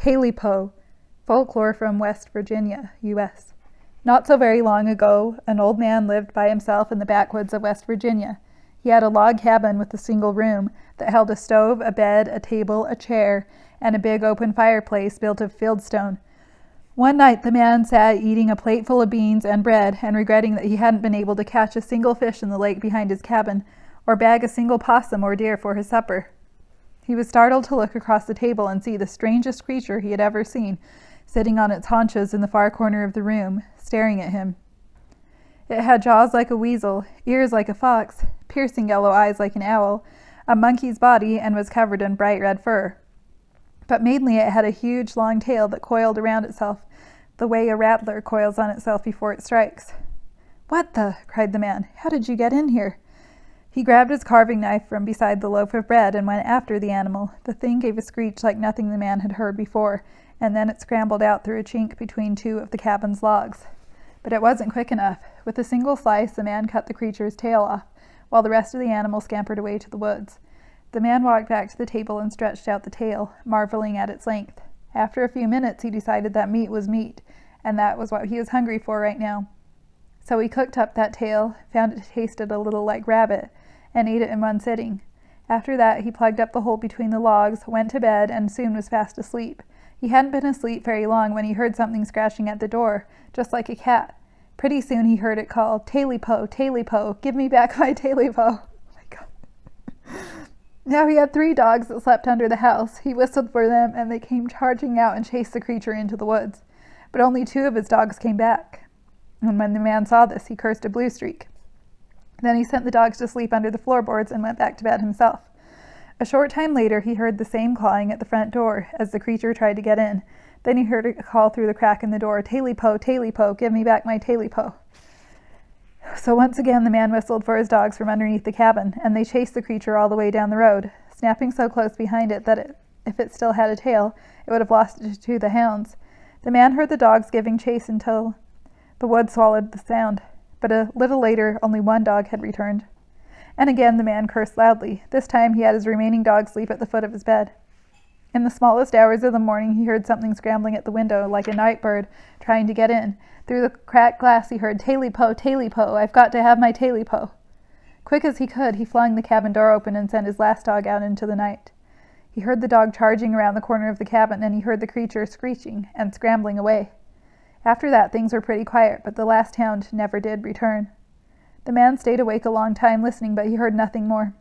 Tailypo, Folklore from West Virginia, U.S. Not so very long ago, an old man lived by himself in the backwoods of West Virginia. He had a log cabin with a single room that held a stove, a bed, a table, a chair, and a big open fireplace built of fieldstone. One night the man sat eating a plate full of beans and bread and regretting that he hadn't been able to catch a single fish in the lake behind his cabin or bag a single possum or deer for his supper. He was startled to look across the table and see the strangest creature he had ever seen, sitting on its haunches in the far corner of the room, staring at him. It had jaws like a weasel, ears like a fox, piercing yellow eyes like an owl, a monkey's body, and was covered in bright red fur. But mainly it had a huge long tail that coiled around itself, the way a rattler coils on itself before it strikes. "What the?" cried the man. "How did you get in here?" He grabbed his carving knife from beside the loaf of bread and went after the animal. The thing gave a screech like nothing the man had heard before, and then it scrambled out through a chink between two of the cabin's logs. But it wasn't quick enough. With a single slice, the man cut the creature's tail off, while the rest of the animal scampered away to the woods. The man walked back to the table and stretched out the tail, marveling at its length. After a few minutes, he decided that meat was meat, and that was what he was hungry for right now. So he cooked up that tail, found it tasted a little like rabbit, and ate it in one sitting. After that, he plugged up the hole between the logs, went to bed, and soon was fast asleep. He hadn't been asleep very long when he heard something scratching at the door, just like a cat. Pretty soon he heard it call, "Tailypo, Tailypo, give me back my Tailypo." Oh my God. Now he had 3 dogs that slept under the house. He whistled for them, and they came charging out and chased the creature into the woods. But only 2 of his dogs came back. And when the man saw this, he cursed a blue streak. Then he sent the dogs to sleep under the floorboards and went back to bed himself. A short time later, he heard the same clawing at the front door as the creature tried to get in. Then he heard it call through the crack in the door, "Tailypo, Tailypo, give me back my Tailypo." So once again the man whistled for his dogs from underneath the cabin, and they chased the creature all the way down the road, snapping so close behind it that if it still had a tail, it would have lost it to the hounds. The man heard the dogs giving chase until the woods swallowed the sound. But a little later, only 1 dog had returned. And again the man cursed loudly. This time he had his remaining dogs sleep at the foot of his bed. In the smallest hours of the morning he heard something scrambling at the window like a night bird trying to get in. Through the cracked glass he heard, "Tailypo, Tailypo, I've got to have my Tailypo." Quick as he could, he flung the cabin door open and sent his last dog out into the night. He heard the dog charging around the corner of the cabin, and he heard the creature screeching and scrambling away. After that, things were pretty quiet, but the last hound never did return. The man stayed awake a long time listening, but he heard nothing more.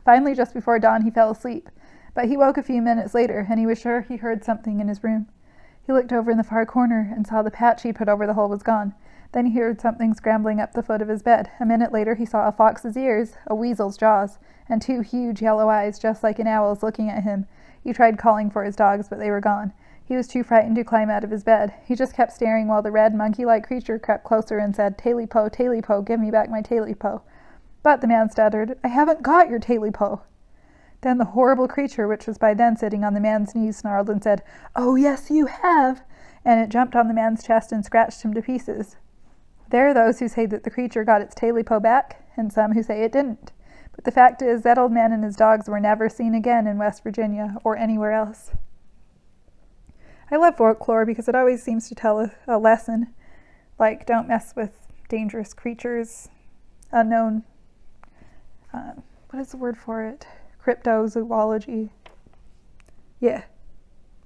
Finally, just before dawn, he fell asleep, but he woke a few minutes later, and he was sure he heard something in his room. He looked over in the far corner and saw the patch he put over the hole was gone. Then he heard something scrambling up the foot of his bed. A minute later, he saw a fox's ears, a weasel's jaws, and 2 huge yellow eyes, just like an owl's, looking at him. He tried calling for his dogs, but they were gone. He was too frightened to climb out of his bed. He just kept staring while the red, monkey-like creature crept closer and said, "Tailypo, Tailypo, give me back my Tailypo." But the man stuttered, "I haven't got your Tailypo." Then the horrible creature, which was by then sitting on the man's knees, snarled and said, "Oh, yes, you have!" And it jumped on the man's chest and scratched him to pieces. There are those who say that the creature got its Tailypo back, and some who say it didn't. But the fact is, that old man and his dogs were never seen again in West Virginia or anywhere else. I love folklore because it always seems to tell a lesson, like don't mess with dangerous creatures, unknown, what is the word for it? Cryptozoology. Yeah.